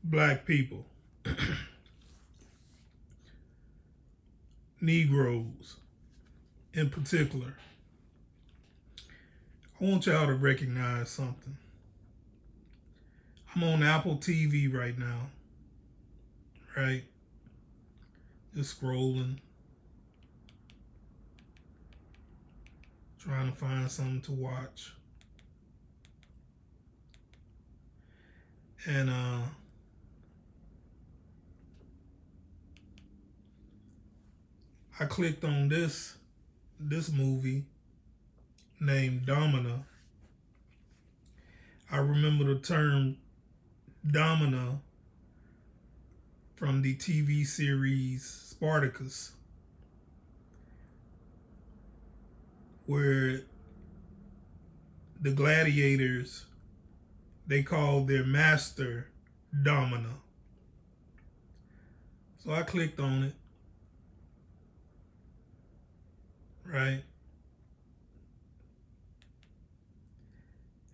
Black people, Negroes in particular, I want y'all to recognize something. I'm on Apple TV right now, right? Just scrolling, trying to find something to watch. And I clicked on this movie named Domina. I remember the term Domina from the TV series Spartacus, where the gladiators, they called their master Domina. So I clicked on it, right?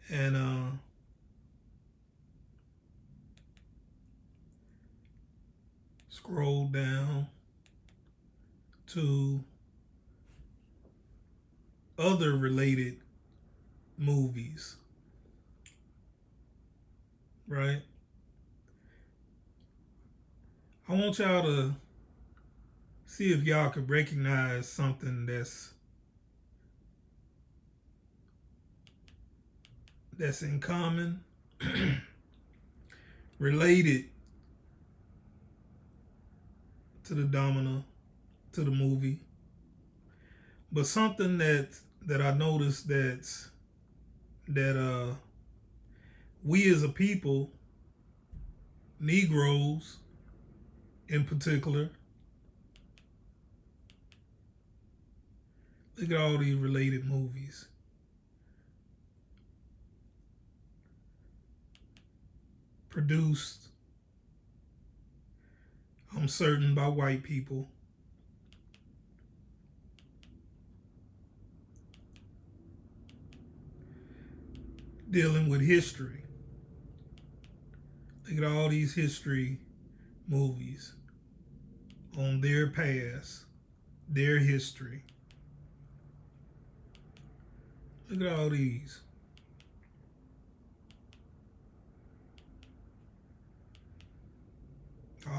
And scrolled down to other related movies, right? I want y'all to see if y'all could recognize something that's in common, related to the Domina, to the movie, but something that I noticed that we as a people, Negroes in particular, look at all these related movies. Produced, I'm certain, by white people. Dealing with history. Look at all these history movies on their past, their history. Look at all these.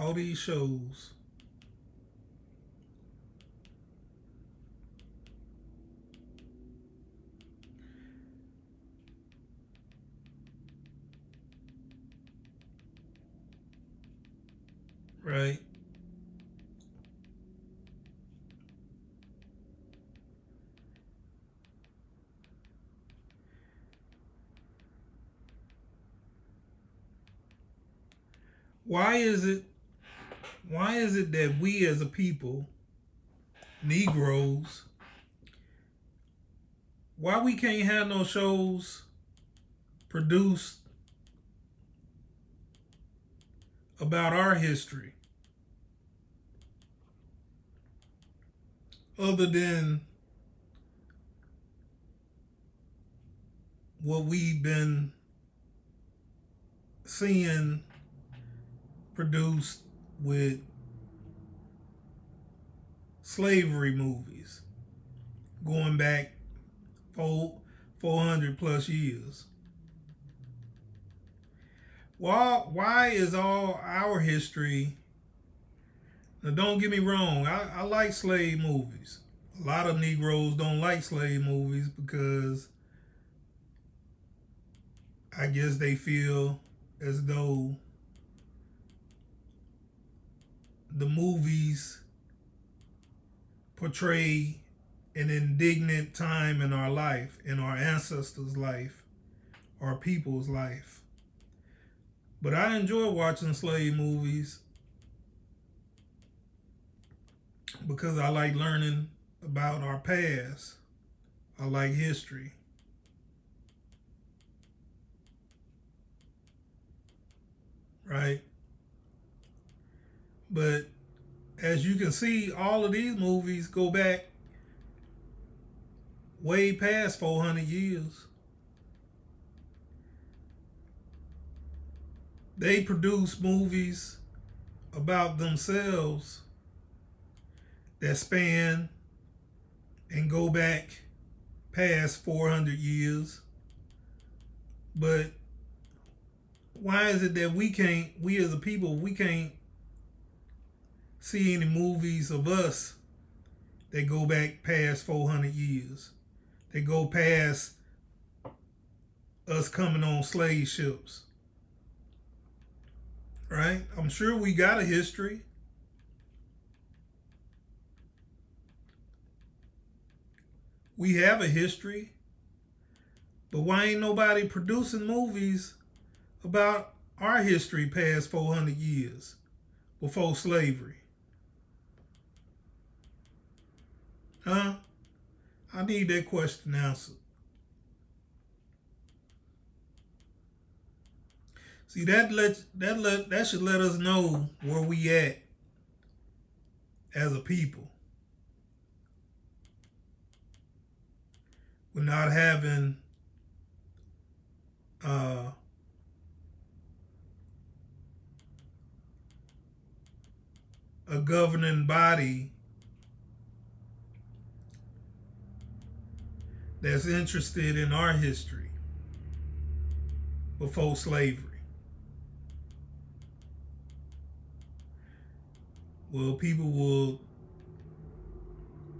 All these shows. Right? Why is it that we as a people, Negroes, why we can't have no shows produced about our history other than what we've been seeing produced with slavery movies going back 400 plus years? Why is all our history? Now, don't get me wrong, I like slave movies. A lot of Negroes don't like slave movies because I guess they feel as though the movies portray an indignant time in our life, in our ancestors' life, our people's life. But I enjoy watching slave movies because I like learning about our past. I like history. Right? But as you can see, all of these movies go back way past 400 years. they produce movies about themselves that span and go back past 400 years. But why is it that we as a people, we can't see any movies of us that go back past 400 years? They go past us coming on slave ships, right? I'm sure we got a history. We have a history. But why ain't nobody producing movies about our history past 400 years before slavery? Huh? I need that question answered. See, that should let us know where we at as a people. We're not having a governing body that's interested in our history before slavery. Well, people will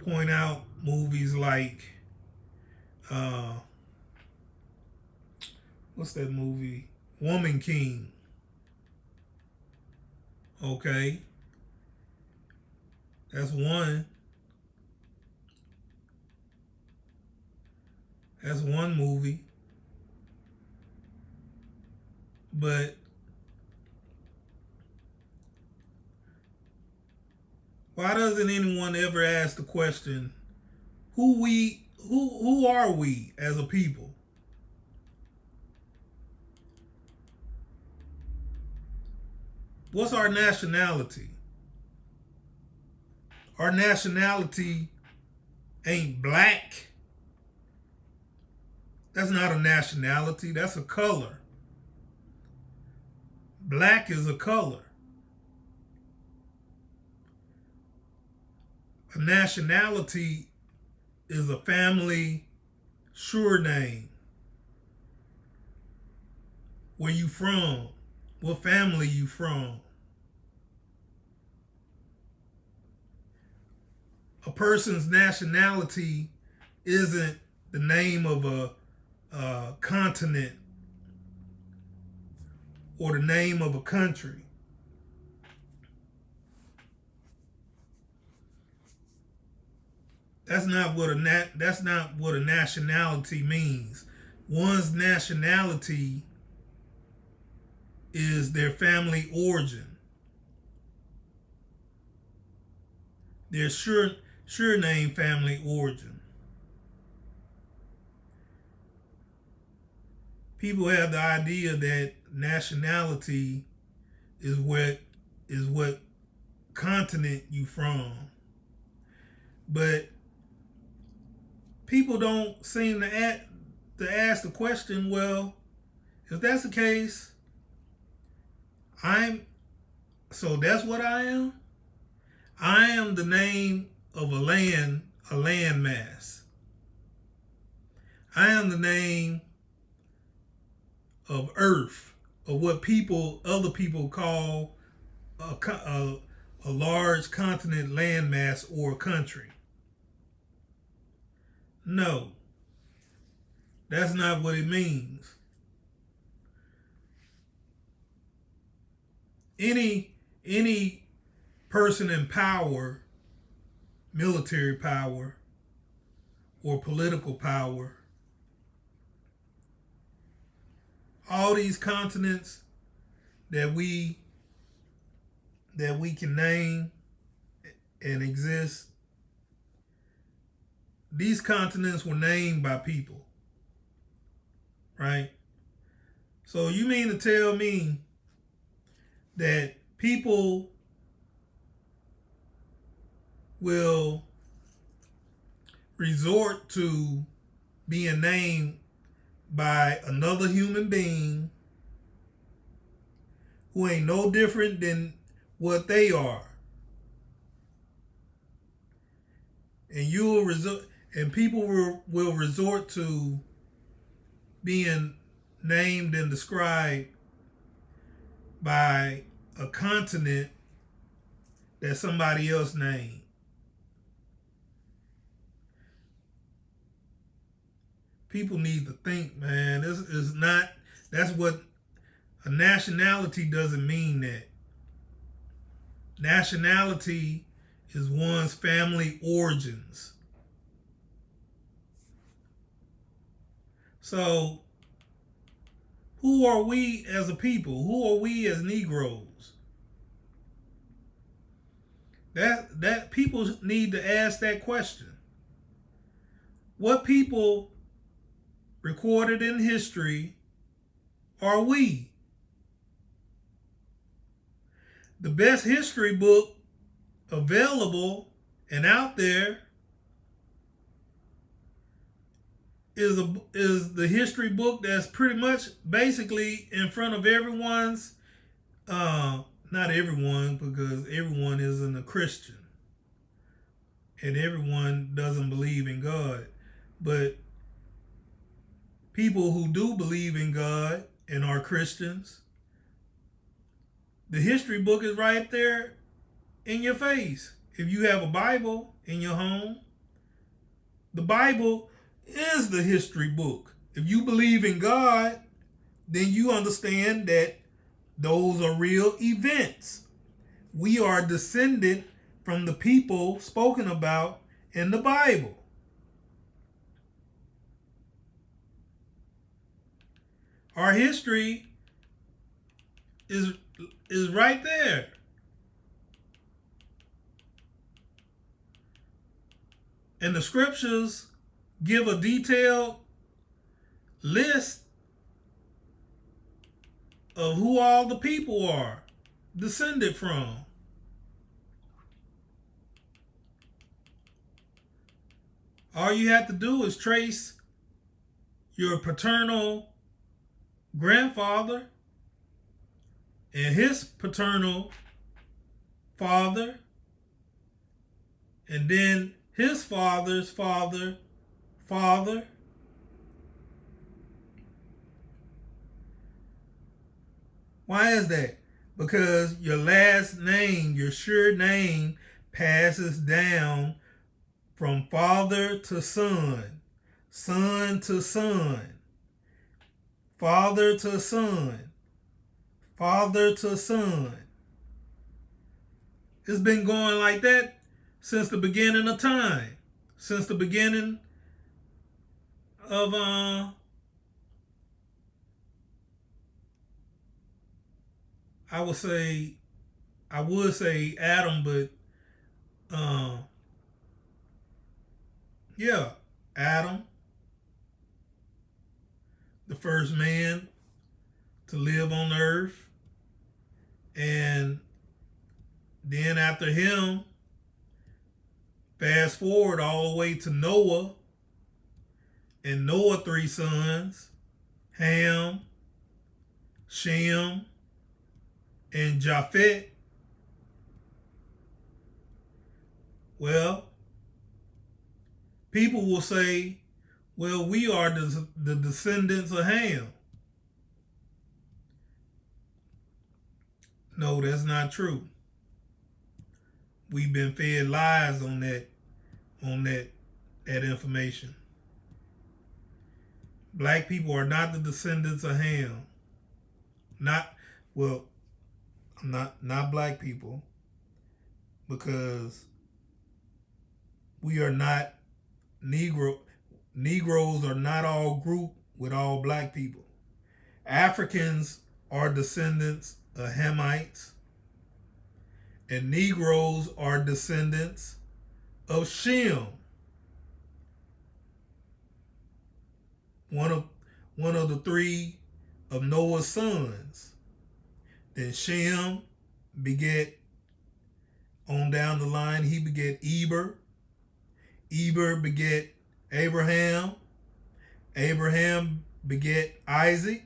point out movies like, what's that movie? Woman King. Okay. That's one. That's one movie. But why doesn't anyone ever ask the question, who are we as a people? What's our nationality? Our nationality ain't black. That's not a nationality, that's a color. Black is a color. A nationality is a family surname. Where you from? What family you from? A person's nationality isn't the name of a continent or the name of a country. That's not what a nationality means. One's nationality is their family origin, their surname family origin. People have the idea that nationality is what continent you from, but people don't seem to ask the question, well, if that's the case, so that's what I am? I am the name of a landmass. I am the name of Earth, of what other people call a large continent landmass or a country. No, that's not what it means. Any person in power, military power, or political power, all these continents that we can name and exist, these continents were named by people, right? So you mean to tell me that people will resort to being named by another human being who ain't no different than what they are. And you will resort, and people will resort to being named and described by a continent that somebody else named. People need to think, man. This is not, that's what a nationality doesn't mean that. Nationality is one's family origins. So, who are we as a people? Who are we as Negroes? That people need to ask that question. What people recorded in history are we? The best history book available and out there is the history book that's pretty much basically in front of everyone's, not everyone, because everyone isn't a Christian and everyone doesn't believe in God, but people who do believe in God and are Christians, the history book is right there in your face. If you have a Bible in your home, the Bible is the history book. If you believe in God, then you understand that those are real events. We are descended from the people spoken about in the Bible. Our history is right there. And the scriptures give a detailed list of who all the people are descended from. All you have to do is trace your paternal grandfather and his paternal father, and then his father's father. Why is that? Because your last name, your sure name, passes down from father to son, son to son, father to son, father to son. It's been going like that since the beginning of time, since the beginning of I would say Adam, but yeah, Adam, the first man to live on earth, and then after him, fast forward all the way to Noah, and Noah 3 sons, Ham, Shem, and Japheth. Well, people will say, well, we are the descendants of Ham. No, that's not true. We've been fed lies on that information. Black people are not the descendants of Ham. Not black people, because we are not Negro. Negroes are not all grouped with all black people. Africans are descendants of Hamites, and Negroes are descendants of Shem. One of the 3 of Noah's sons. Then Shem beget, on down the line, he beget Eber. Eber beget Abraham. Abraham beget Isaac.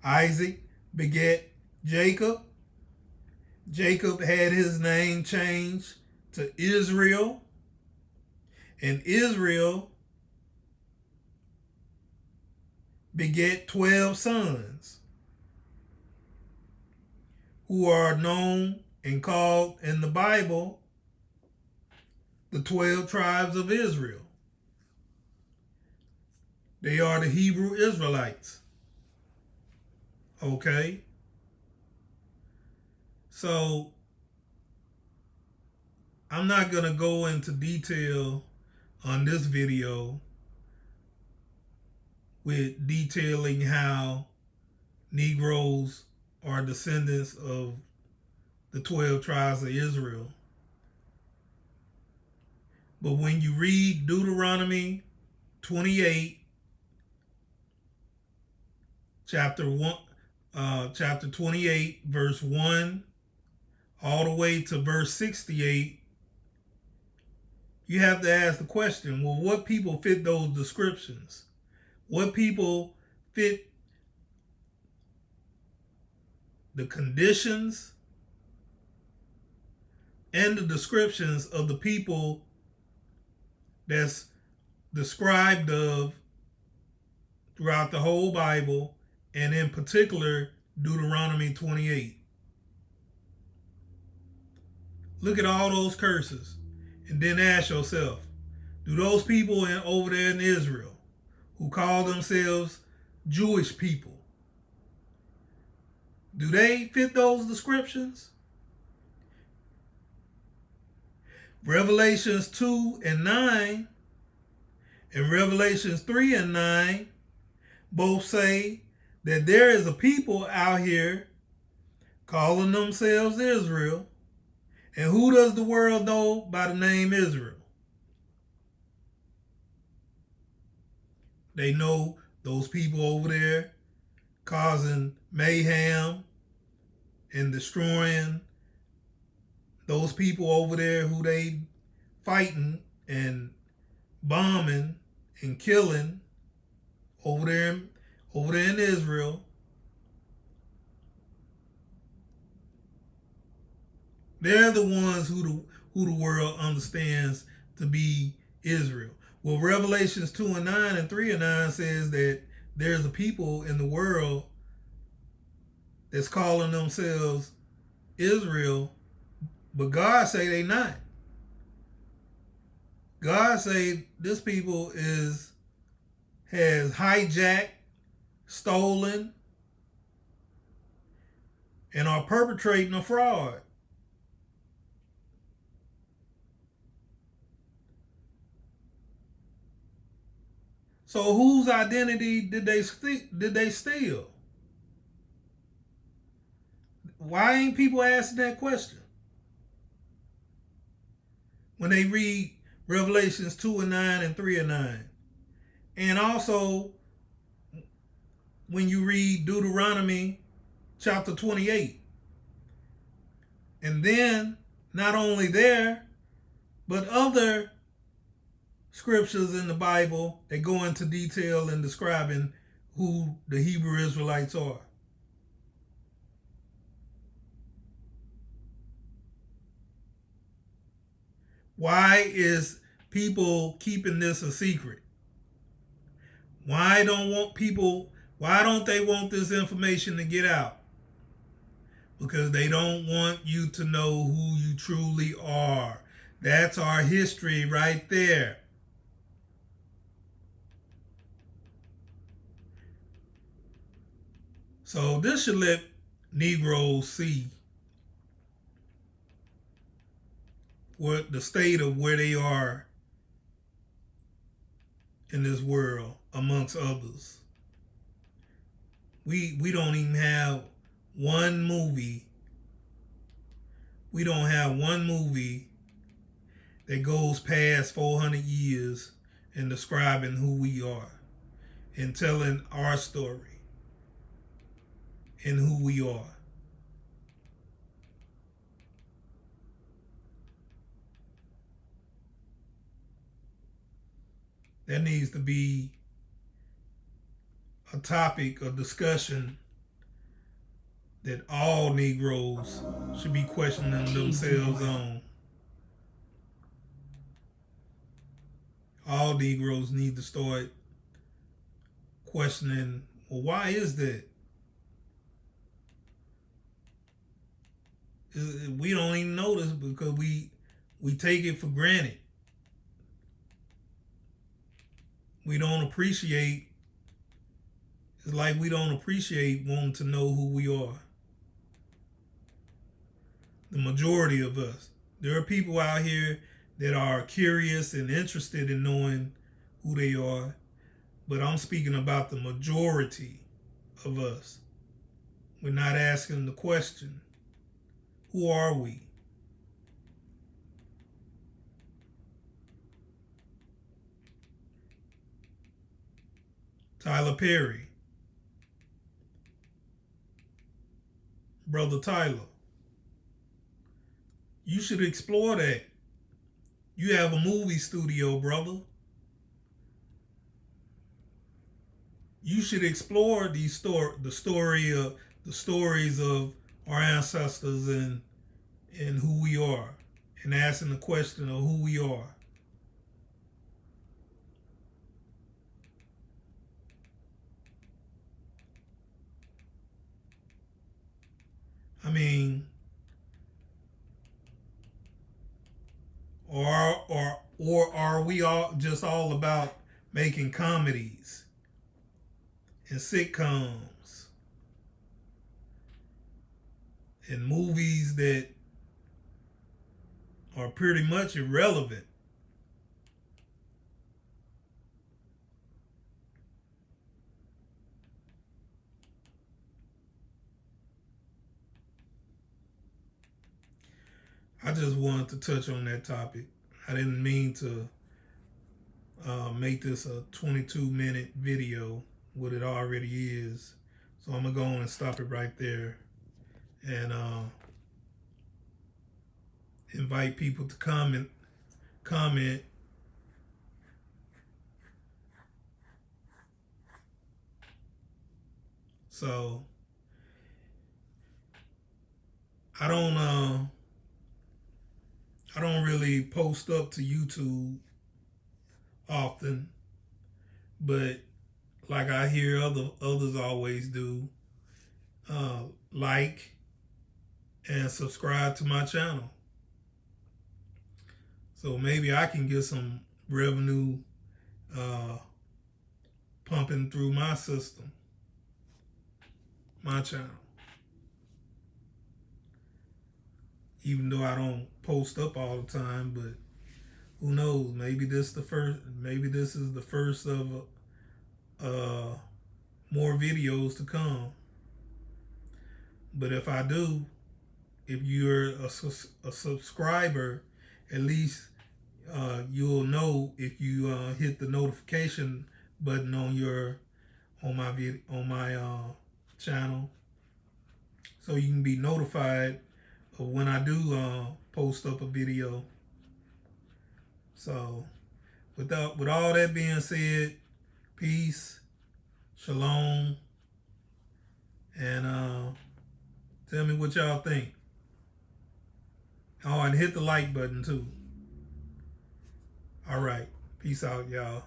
Isaac beget Jacob. Jacob had his name changed to Israel, and Israel beget 12 sons who are known and called in the Bible the 12 tribes of Israel. They are the Hebrew Israelites. Okay? So, I'm not going to go into detail on this video with detailing how Negroes are descendants of the 12 tribes of Israel. But when you read Deuteronomy 28, chapter 28, verse 1, all the way to verse 68, you have to ask the question, well, what people fit those descriptions? What people fit the conditions and the descriptions of the people that's described of throughout the whole Bible, and in particular, Deuteronomy 28. Look at all those curses, and then ask yourself, do those people over there in Israel who call themselves Jewish people, do they fit those descriptions? Revelations 2 and 9 and Revelations 3 and 9 both say that there is a people out here calling themselves Israel. And who does the world know by the name Israel? They know those people over there causing mayhem and destroying those people over there who they fighting and bombing and killing over there in Israel. They're the ones who the world understands to be Israel. Well, Revelations 2 and 9 and 3 and 9 says that there's a people in the world that's calling themselves Israel, but God say they not. God say this people has hijacked, stolen, and are perpetrating a fraud. So whose identity did they steal? Why ain't people asking that question? When they read Revelations 2 and 9 and 3 and 9. And also when you read Deuteronomy chapter 28. And then not only there, but other scriptures in the Bible that go into detail in describing who the Hebrew Israelites are. Why is people keeping this a secret? Why don't they want this information to get out? Because they don't want you to know who you truly are. That's our history right there. So this should let Negroes see what the state of where they are in this world, amongst others. We don't even have one movie. We don't have one movie that goes past 400 years in describing who we are and telling our story and who we are. That needs to be a topic of discussion that all Negroes should be questioning themselves on. All Negroes need to start questioning, well, why is that? We don't even notice because we take it for granted. We don't appreciate. It's like we don't appreciate wanting to know who we are. The majority of us. There are people out here that are curious and interested in knowing who they are, but I'm speaking about the majority of us. We're not asking the question, who are we? Tyler Perry, Brother Tyler, you should explore that. You have a movie studio, brother. You should explore the stories of our ancestors and who we are, and asking the question of who we are. I mean, or are we all just all about making comedies and sitcoms and movies that are pretty much irrelevant? I just wanted to touch on that topic. I didn't mean to make this a 22-minute video, what it already is. So I'm going to go on and stop it right there and invite people to comment. So I don't really post up to YouTube often, but like I hear others always do, like and subscribe to my channel. So maybe I can get some revenue pumping through my system, my channel. Even though I don't post up all the time, but who knows? Maybe this is the first of more videos to come. But if I do, if you're a subscriber, at least you'll know if you hit the notification button on my channel, so you can be notified of when I do post up a video. So with all that being said, peace, shalom, and tell me what y'all think. Oh, and hit the like button too. All right. Peace out, y'all.